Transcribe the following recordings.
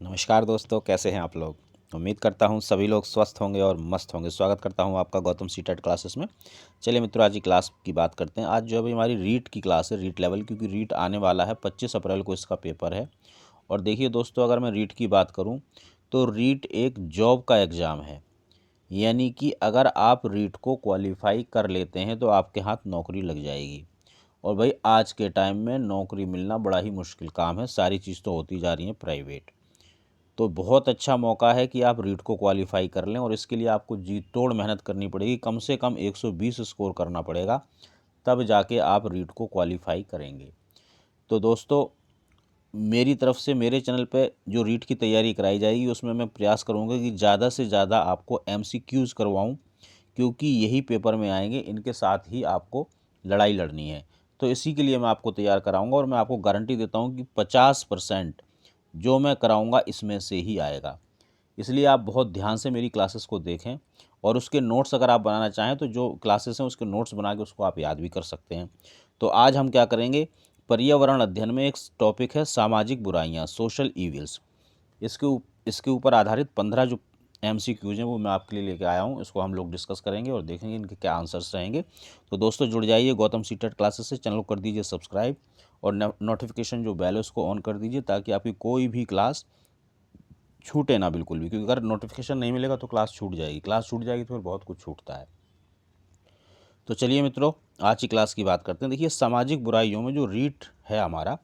नमस्कार दोस्तों, कैसे हैं आप लोग। उम्मीद करता हूं सभी लोग स्वस्थ होंगे और मस्त होंगे। स्वागत करता हूं आपका गौतम सीटेट क्लासेस में। चलिए मित्रों, आज की क्लास की बात करते हैं। आज जो अभी हमारी रीट की क्लास है, रीट लेवल, क्योंकि रीट आने वाला है 25 अप्रैल को इसका पेपर है। और देखिए दोस्तों, अगर मैं रीट की बात करूँ तो रीट एक जॉब का एग्ज़ाम है। यानी कि अगर आप रीट को क्वालिफाई कर लेते हैं तो आपके हाथ नौकरी लग जाएगी। और भाई आज के टाइम में नौकरी मिलना बड़ा ही मुश्किल काम है। सारी चीज़ तो होती जा रही है प्राइवेट। तो बहुत अच्छा मौका है कि आप रीट को क्वालिफाई कर लें, और इसके लिए आपको जी तोड़ मेहनत करनी पड़ेगी। कम से कम 120 स्कोर करना पड़ेगा, तब जाके आप रीट को क्वालिफाई करेंगे। तो दोस्तों, मेरी तरफ से मेरे चैनल पे जो रीट की तैयारी कराई जाएगी उसमें मैं प्रयास करूँगा कि ज़्यादा से ज़्यादा आपको MCQs करवाऊँ, क्योंकि यही पेपर में आएंगे। इनके साथ ही आपको लड़ाई लड़नी है। तो इसी के लिए मैं आपको तैयार कराऊंगा, और मैं आपको गारंटी देता हूं कि 50% जो मैं कराऊंगा इसमें से ही आएगा। इसलिए आप बहुत ध्यान से मेरी क्लासेस को देखें, और उसके नोट्स अगर आप बनाना चाहें तो जो क्लासेस हैं उसके नोट्स बना के उसको आप याद भी कर सकते हैं। तो आज हम क्या करेंगे, पर्यावरण अध्ययन में एक टॉपिक है सामाजिक बुराइयां, सोशल ईविल्स। इसके ऊपर आधारित 15 जो MCQs हैं वो मैं आपके लिए लेके आया हूँ। इसको हम लोग डिस्कस करेंगे और देखेंगे इनके क्या आंसर्स रहेंगे। तो दोस्तों, जुड़ जाइए गौतम सीटेट क्लासेस से। चैनल को कर दीजिए सब्सक्राइब, और नोटिफिकेशन जो बेल है उसको ऑन कर दीजिए, ताकि आपकी कोई भी क्लास छूटे ना बिल्कुल भी। क्योंकि अगर नोटिफिकेशन नहीं मिलेगा तो क्लास छूट जाएगी। क्लास छूट जाएगी तो फिर बहुत कुछ छूटता है। तो चलिए मित्रों, आज की क्लास की बात करते हैं। देखिए, सामाजिक बुराइयों में जो रीट है हमारा,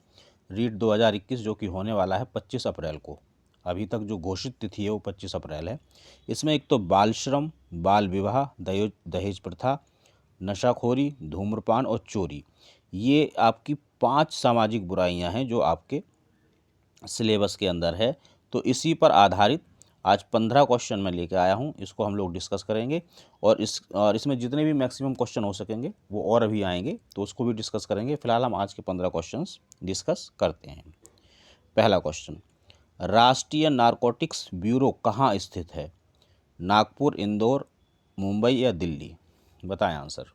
रीट 2021 जो कि होने वाला है 25 अप्रैल को। अभी तक जो घोषित तिथि है वो 25 अप्रैल है। इसमें एक तो बाल श्रम, बाल विवाह, दहेज प्रथा, नशाखोरी, धूम्रपान और चोरी, ये आपकी 5 सामाजिक बुराइयां हैं जो आपके सिलेबस के अंदर है। तो इसी पर आधारित आज 15 क्वेश्चन मैं लेके आया हूँ। इसको हम लोग डिस्कस करेंगे, और इसमें जितने भी मैक्सिमम क्वेश्चन हो सकेंगे वो और अभी आएंगे तो उसको भी डिस्कस करेंगे। फिलहाल हम आज के 15 क्वेश्चंस डिस्कस करते हैं। पहला क्वेश्चन, राष्ट्रीय नारकोटिक्स ब्यूरो कहाँ स्थित है? नागपुर, इंदौर, मुंबई या दिल्ली? बताएं आंसर।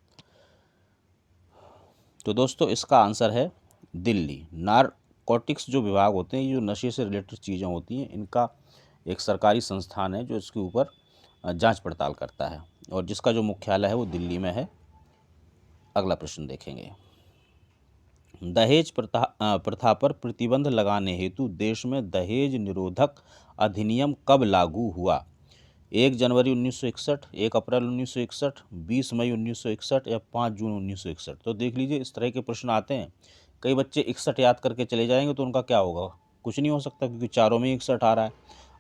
तो दोस्तों, इसका आंसर है दिल्ली। नारकोटिक्स जो विभाग होते हैं, ये जो नशे से रिलेटेड चीज़ें होती हैं, इनका एक सरकारी संस्थान है जो इसके ऊपर जांच पड़ताल करता है, और जिसका जो मुख्यालय है वो दिल्ली में है। अगला प्रश्न देखेंगे, दहेज प्रथा पर प्रतिबंध लगाने हेतु देश में दहेज निरोधक अधिनियम कब लागू हुआ? 1 जनवरी 1961, 1 अप्रैल 1961, 20 मई 1961 या 5 जून 1961? तो देख लीजिए, इस तरह के प्रश्न आते हैं। कई बच्चे 61 याद करके चले जाएंगे तो उनका क्या होगा? कुछ नहीं हो सकता, क्योंकि चारों में 61 आ रहा है।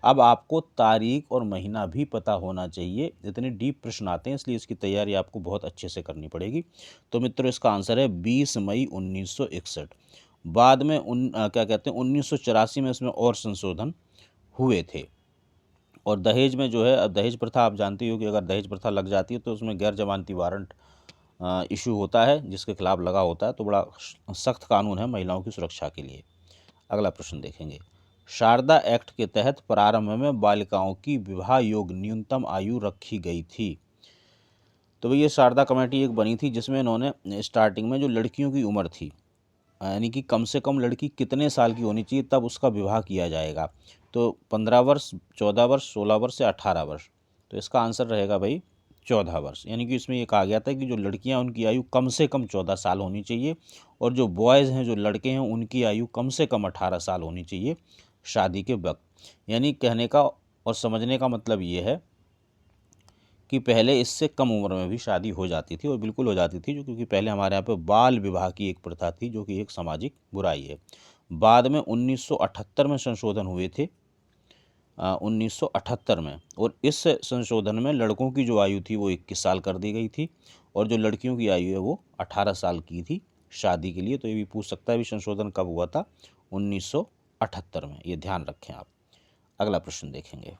अब आपको तारीख और महीना भी पता होना चाहिए। इतने डीप प्रश्न आते हैं, इसलिए इसकी तैयारी आपको बहुत अच्छे से करनी पड़ेगी। तो मित्रों, इसका आंसर है 20 मई 1961। बाद में क्या कहते हैं, 1984 में इसमें और संशोधन हुए थे। और दहेज में जो है, अब दहेज प्रथा आप जानती हो कि अगर दहेज प्रथा लग जाती है तो उसमें गैर जमानती वारंट इशू होता है, जिसके खिलाफ लगा होता है। तो बड़ा सख्त कानून है महिलाओं की सुरक्षा के लिए। अगला प्रश्न देखेंगे, शारदा एक्ट के तहत प्रारंभ में बालिकाओं की विवाह योग्य न्यूनतम आयु रखी गई थी। तो भई ये शारदा कमेटी एक बनी थी, जिसमें इन्होंने स्टार्टिंग में जो लड़कियों की उम्र थी, यानी कि कम से कम लड़की कितने साल की होनी चाहिए तब उसका विवाह किया जाएगा, तो 15 वर्ष, 14 वर्ष, 16 वर्ष या 18 वर्ष? तो इसका आंसर रहेगा भाई 14 वर्ष। यानी कि इसमें ये कहा गया था कि जो लड़कियां उनकी आयु कम से कम 14 साल होनी चाहिए, और जो बॉयज़ हैं, जो लड़के हैं, उनकी आयु कम से कम 18 साल होनी चाहिए शादी के वक्त। यानी कहने का और समझने का मतलब ये है कि पहले इससे कम उम्र में भी शादी हो जाती थी, और बिल्कुल हो जाती थी, जो क्योंकि पहले हमारे यहाँ पे बाल विवाह की एक प्रथा थी, जो कि एक सामाजिक बुराई है। बाद में 1978 में संशोधन हुए थे, 1978 में, और इस संशोधन में लड़कों की जो आयु थी वो 21 साल कर दी गई थी, और जो लड़कियों की आयु है वो 18 साल की थी शादी के लिए। तो ये भी पूछ सकता है भी संशोधन कब हुआ था? 1978 में, ये ध्यान रखें आप। अगला प्रश्न देखेंगे,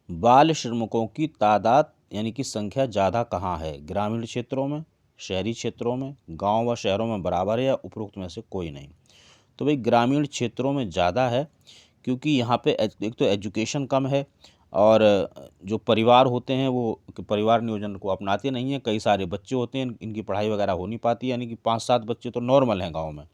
बाल श्रमिकों की तादाद यानी कि संख्या ज़्यादा कहाँ है? ग्रामीण क्षेत्रों में, शहरी क्षेत्रों में, गांव व शहरों में बराबर है, या उपरोक्त में से कोई नहीं? तो भाई ग्रामीण क्षेत्रों में ज़्यादा है, क्योंकि यहाँ पे एक तो एजुकेशन कम है, और जो परिवार होते हैं वो परिवार नियोजन को अपनाते नहीं हैं। कई सारे बच्चे होते हैं, इनकी पढ़ाई वगैरह हो नहीं पाती, यानी कि 5-7 बच्चे तो नॉर्मल हैं गाँव में,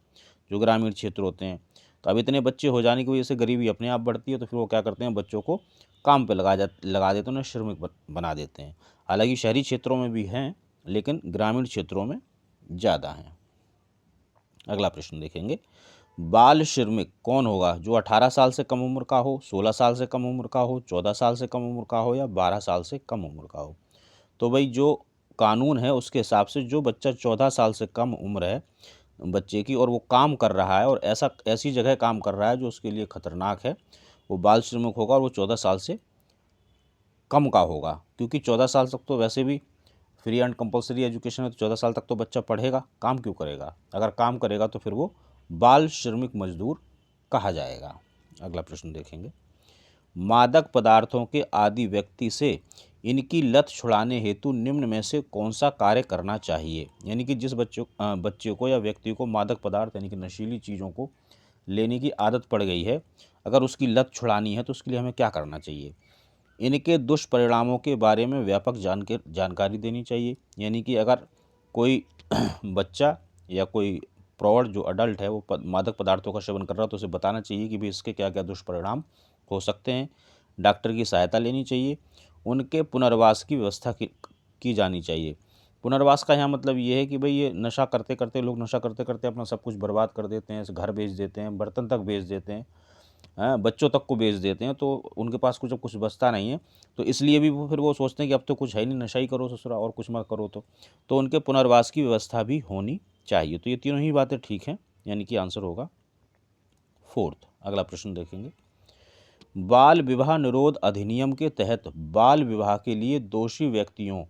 जो ग्रामीण क्षेत्र होते हैं। तो अब इतने बच्चे हो जाने की वजह से गरीबी अपने आप बढ़ती है, तो फिर वो क्या करते हैं, बच्चों को काम पे लगा देते हैं, उन्हें श्रमिक बना देते हैं। हालांकि शहरी क्षेत्रों में भी हैं, लेकिन ग्रामीण क्षेत्रों में ज़्यादा हैं। अगला प्रश्न देखेंगे, बाल श्रमिक कौन होगा? जो 18 साल से कम उम्र का हो, 16 साल से कम उम्र का हो, 14 साल से कम उम्र का हो, या 12 साल से कम उम्र का हो। तो भाई जो कानून है उसके हिसाब से जो बच्चा 14 साल से कम उम्र है बच्चे की, और वो काम कर रहा है और ऐसी जगह काम कर रहा है जो उसके लिए खतरनाक है, वो बाल श्रमिक होगा, और वो 14 साल से कम का होगा। क्योंकि 14 साल तक तो वैसे भी फ्री एंड कंपलसरी एजुकेशन है, तो 14 साल तक तो बच्चा पढ़ेगा, काम क्यों करेगा? अगर काम करेगा तो फिर वो बाल श्रमिक मजदूर कहा जाएगा। अगला प्रश्न देखेंगे, मादक पदार्थों के आदि व्यक्ति से इनकी लत छुड़ाने हेतु निम्न में से कौन सा कार्य करना चाहिए? यानी कि जिस बच्चे को या व्यक्ति को मादक पदार्थ यानी कि नशीली चीज़ों को लेने की आदत पड़ गई है, अगर उसकी लत छुड़ानी है तो उसके लिए हमें क्या करना चाहिए? इनके दुष्परिणामों के बारे में व्यापक जानकारी देनी चाहिए। यानी कि अगर कोई बच्चा या कोई प्रौढ़ जो अडल्ट है वो मादक पदार्थों का सेवन कर रहा है, तो उसे बताना चाहिए कि भाई इसके क्या क्या दुष्परिणाम हो सकते हैं। डॉक्टर की सहायता लेनी चाहिए। उनके पुनर्वास की व्यवस्था की जानी चाहिए। पुनर्वास का यहाँ मतलब ये है कि भाई ये नशा करते करते लोग नशा करते करते अपना सब कुछ बर्बाद कर देते हैं, घर बेच देते हैं, बर्तन तक बेच देते हैं, बच्चों तक को बेच देते हैं, तो उनके पास कुछ बचता नहीं है। तो इसलिए भी फिर वो सोचते हैं कि अब तो कुछ है नहीं, नशा ही करो ससुरा, और कुछ मत करो। तो उनके पुनर्वास की व्यवस्था भी होनी चाहिए। तो ये तीनों ही बातें ठीक हैं, यानी कि आंसर होगा 4th। अगला प्रश्न देखेंगे, बाल विवाह निरोध अधिनियम के तहत बाल विवाह के लिए दोषी व्यक्तियों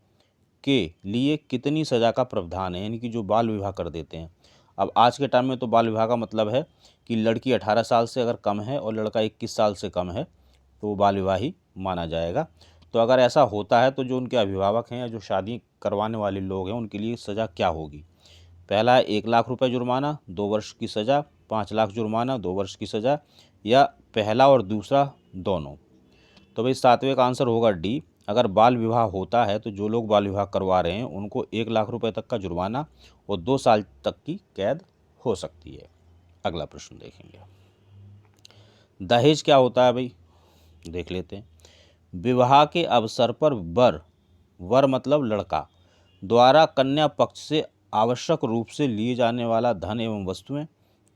के लिए कितनी सज़ा का प्रावधान है? यानी कि जो बाल विवाह कर देते हैं। अब आज के टाइम में तो बाल विवाह का मतलब है कि लड़की 18 साल से अगर कम है और लड़का 21 साल से कम है तो वो बाल विवाह ही माना जाएगा। तो अगर ऐसा होता है तो जो उनके अभिभावक हैं या जो शादी करवाने वाले लोग हैं उनके लिए सज़ा क्या होगी? पहला है 1 लाख रुपये जुर्माना, 2 वर्ष की सज़ा, 5 लाख जुर्माना, 2 वर्ष की सज़ा, या पहला और दूसरा दोनों। तो भाई 7वें का आंसर होगा डी। अगर बाल विवाह होता है तो जो लोग बाल विवाह करवा रहे हैं उनको 1 लाख रुपए तक का जुर्माना और 2 साल तक की कैद हो सकती है। अगला प्रश्न देखेंगे, दहेज क्या होता है भाई? देख लेते हैं। विवाह के अवसर पर वर मतलब लड़का द्वारा कन्या पक्ष से आवश्यक रूप से लिए जाने वाला धन एवं वस्तुएं,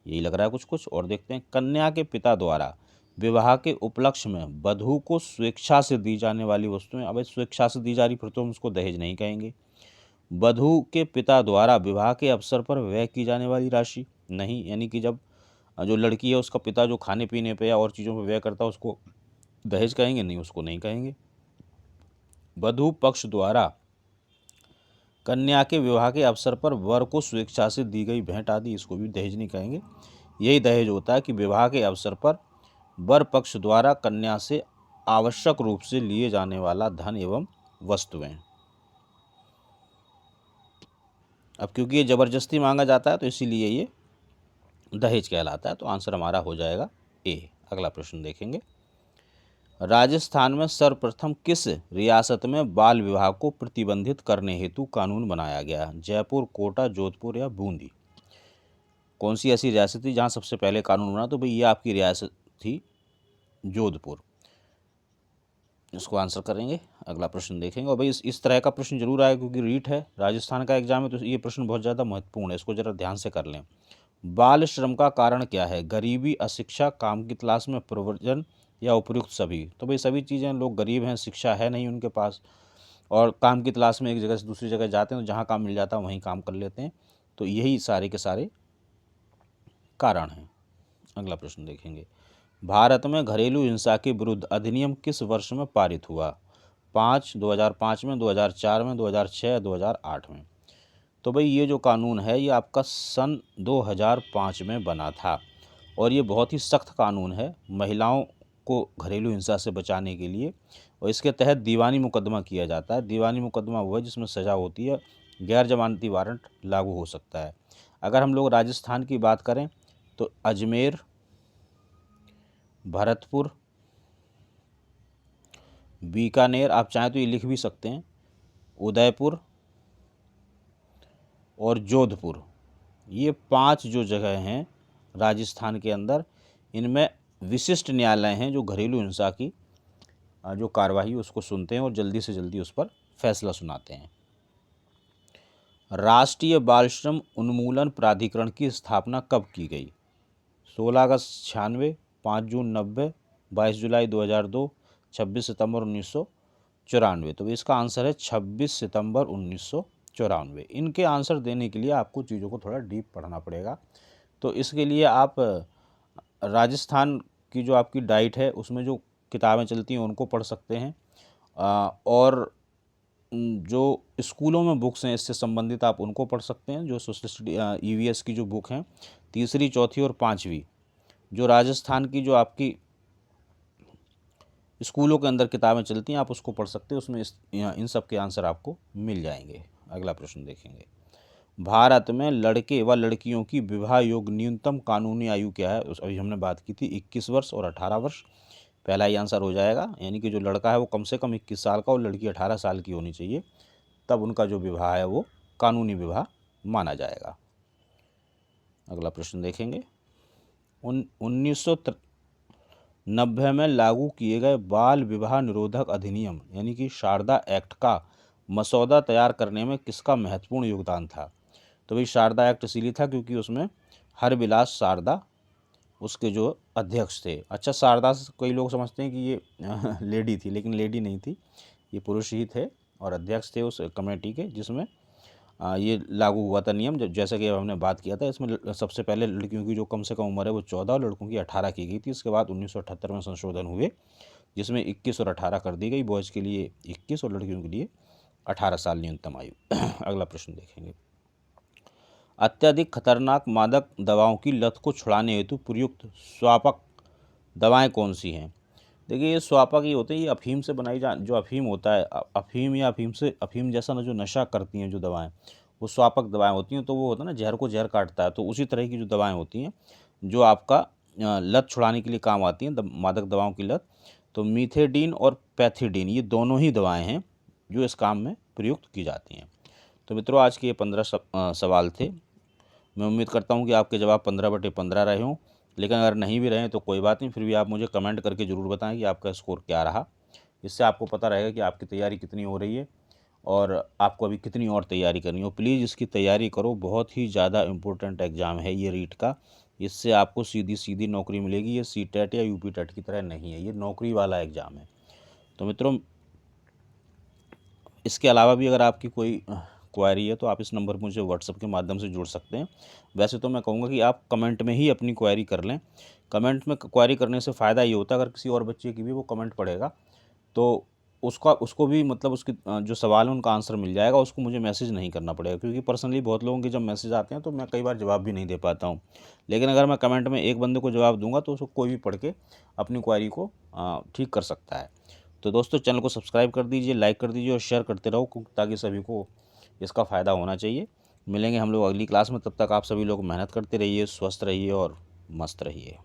यही लग रहा है कुछ। और देखते हैं, कन्या के पिता द्वारा विवाह के उपलक्ष्य में वधू को स्वेच्छा से दी जाने वाली वस्तुएं। अब स्वेच्छा से दी जा रही फिर तो हम उसको दहेज नहीं कहेंगे। वधू के पिता द्वारा विवाह के अवसर पर व्यय की जाने वाली राशि, नहीं, यानी कि जब जो लड़की है उसका पिता जो खाने पीने पे या और चीज़ों पे व्यय करता है उसको दहेज कहेंगे? नहीं, उसको नहीं कहेंगे। वधू पक्ष द्वारा कन्या के विवाह के अवसर पर वर को स्वेच्छा से दी गई भेंट आदि, इसको भी दहेज नहीं कहेंगे। यही दहेज होता है कि विवाह के अवसर पर वर पक्ष द्वारा कन्या से आवश्यक रूप से लिए जाने वाला धन एवं वस्तुएं। अब क्योंकि ये जबरदस्ती मांगा जाता है तो इसीलिए ये दहेज कहलाता है। तो आंसर हमारा हो जाएगा ए। अगला प्रश्न देखेंगे, राजस्थान में सर्वप्रथम किस रियासत में बाल विवाह को प्रतिबंधित करने हेतु कानून बनाया गया? जयपुर, कोटा, जोधपुर या बूंदी? कौन सी ऐसी रियासत थी जहाँ सबसे पहले कानून बना? तो भाई ये आपकी रियासत थी जोधपुर। इसको आंसर करेंगे। अगला प्रश्न देखेंगे, और भाई इस तरह का प्रश्न जरूर आएगा क्योंकि रीट है, राजस्थान का एग्जाम है, तो ये प्रश्न बहुत ज़्यादा महत्वपूर्ण है, इसको जरा ध्यान से कर लें। बाल श्रम का कारण क्या है? गरीबी, अशिक्षा, काम की तलाश में प्रव्रजन या उपयुक्त सभी? तो भाई सभी चीज़ें, लोग गरीब हैं, शिक्षा है नहीं उनके पास, और काम की तलाश में एक जगह से दूसरी जगह जाते हैं तो जहाँ काम मिल जाता है वहीं काम कर लेते हैं। तो यही सारे के सारे कारण हैं। अगला प्रश्न देखेंगे, भारत में घरेलू हिंसा के विरुद्ध अधिनियम किस वर्ष में पारित हुआ? 2005 में, 2004 में, 2006, 2008 में? तो भाई ये जो कानून है ये आपका सन 2005 में बना था, और ये बहुत ही सख्त कानून है महिलाओं को घरेलू हिंसा से बचाने के लिए, और इसके तहत दीवानी मुकदमा किया जाता है। दीवानी मुकदमा वो है जिसमें सज़ा होती है, गैर जमानती वारंट लागू हो सकता है। अगर हम लोग राजस्थान की बात करें तो अजमेर, भरतपुर, बीकानेर, आप चाहें तो ये लिख भी सकते हैं, उदयपुर और जोधपुर, ये 5 जो जगह हैं राजस्थान के अंदर, इनमें विशिष्ट न्यायालय हैं जो घरेलू हिंसा की जो कार्यवाही उसको सुनते हैं और जल्दी से जल्दी उस पर फैसला सुनाते हैं। राष्ट्रीय बाल श्रम उन्मूलन प्राधिकरण की स्थापना कब की गई? 16 अगस्त 96, 5 जून 90, 22 जुलाई 2002, 26 सितंबर 1994। तो इसका आंसर है 26 सितंबर 1994। इनके आंसर देने के लिए आपको चीज़ों को थोड़ा डीप पढ़ना पड़ेगा। तो इसके लिए आप राजस्थान की जो आपकी डाइट है उसमें जो किताबें चलती हैं उनको पढ़ सकते हैं, और जो स्कूलों में बुक्स हैं इससे संबंधित आप उनको पढ़ सकते हैं, जो सोशल स्टडी ईवीएस की जो बुक हैं 3री, 4थी और 5वीं, जो राजस्थान की जो आपकी स्कूलों के अंदर किताबें चलती हैं आप उसको पढ़ सकते हैं, उसमें इन सब के आंसर आपको मिल जाएंगे। अगला प्रश्न देखेंगे, भारत में लड़के व लड़कियों की विवाह योग्य न्यूनतम कानूनी आयु क्या है? अभी हमने बात की थी 21 वर्ष और 18 वर्ष। पहला ही आंसर हो जाएगा, यानी कि जो लड़का है वो कम से कम 21 साल का और लड़की 18 साल की होनी चाहिए, तब उनका जो विवाह है वो कानूनी विवाह माना जाएगा। अगला प्रश्न देखेंगे, 1990 में लागू किए गए बाल विवाह निरोधक अधिनियम यानी कि शारदा एक्ट का मसौदा तैयार करने में किसका महत्वपूर्ण योगदान था? तो भाई शारदा एक्ट इसीलिए था क्योंकि उसमें हरविलास शारदा उसके जो अध्यक्ष थे। अच्छा, शारदा से कई लोग समझते हैं कि ये लेडी थी, लेकिन लेडी नहीं थी, ये पुरुष ही थे और अध्यक्ष थे उस कमेटी के, जिसमें ये लागू हुआ था नियम। जैसा कि हमने बात किया था, इसमें सबसे पहले लड़कियों की जो कम से कम उम्र है वो 14 और लड़कों की 18 की गई थी। इसके बाद 1978 में संशोधन हुए जिसमें 21 और 18 कर दी गई, बॉयज़ के लिए 21 और लड़कियों के लिए 18 साल न्यूनतम आयु। अगला प्रश्न देखेंगे, अत्यधिक खतरनाक मादक दवाओं की लत को छुड़ाने हेतु प्रयुक्त स्वापक दवाएं कौन सी हैं? देखिए, ये स्वापक ही होते हैं, ये अफीम से बनाई जो अफीम होता है, अफीम या अफीम जैसा ना जो नशा करती हैं जो दवाएं, वो स्वापक दवाएं होती हैं। तो वो होता है ना, जहर को जहर काटता है, तो उसी तरह की जो दवाएं होती हैं जो आपका लत छुड़ाने के लिए काम आती हैं, मादक दवाओं की लत। तो मीथेडीन और पैथिडीन ये दोनों ही दवाएँ हैं जो इस काम में प्रयुक्त की जाती हैं। तो मित्रों, आज के ये 15 सवाल थे। मैं उम्मीद करता हूँ कि आपके जवाब 15/15 रहे हों, लेकिन अगर नहीं भी रहे तो कोई बात नहीं, फिर भी आप मुझे कमेंट करके ज़रूर बताएं कि आपका स्कोर क्या रहा। इससे आपको पता रहेगा कि आपकी तैयारी कितनी हो रही है और आपको अभी कितनी और तैयारी करनी हो। प्लीज़ इसकी तैयारी करो, बहुत ही ज़्यादा इम्पोर्टेंट एग्ज़ाम है ये रीट का। इससे आपको सीधी सीधी नौकरी मिलेगी। ये सीटेट या यूपीटेट की तरह नहीं है, ये नौकरी वाला एग्ज़ाम है। तो मित्रों, इसके अलावा भी अगर आपकी कोई क्वेरी है तो आप इस नंबर पर मुझे व्हाट्सएप के माध्यम से जुड़ सकते हैं। वैसे तो मैं कहूँगा कि आप कमेंट में ही अपनी क्वेरी कर लें। कमेंट में क्वेरी करने से फ़ायदा ये होता है, अगर किसी और बच्चे की भी वो कमेंट पढ़ेगा तो उसको भी मतलब उसकी जो सवाल है उनका आंसर मिल जाएगा, उसको मुझे मैसेज नहीं करना पड़ेगा। क्योंकि पर्सनली बहुत लोगों के जब मैसेज आते हैं तो मैं कई बार जवाब भी नहीं दे पाता हूँ। लेकिन अगर मैं कमेंट में एक बंदे को जवाब दूंगा तो उसको कोई भी पढ़ के अपनी क्वेरी को ठीक कर सकता है। तो दोस्तों, चैनल को सब्सक्राइब कर दीजिए, लाइक कर दीजिए और शेयर करते रहो, ताकि सभी को इसका फ़ायदा होना चाहिए। मिलेंगे हम लोग अगली क्लास में, तब तक आप सभी लोग मेहनत करते रहिए, स्वस्थ रहिए और मस्त रहिए।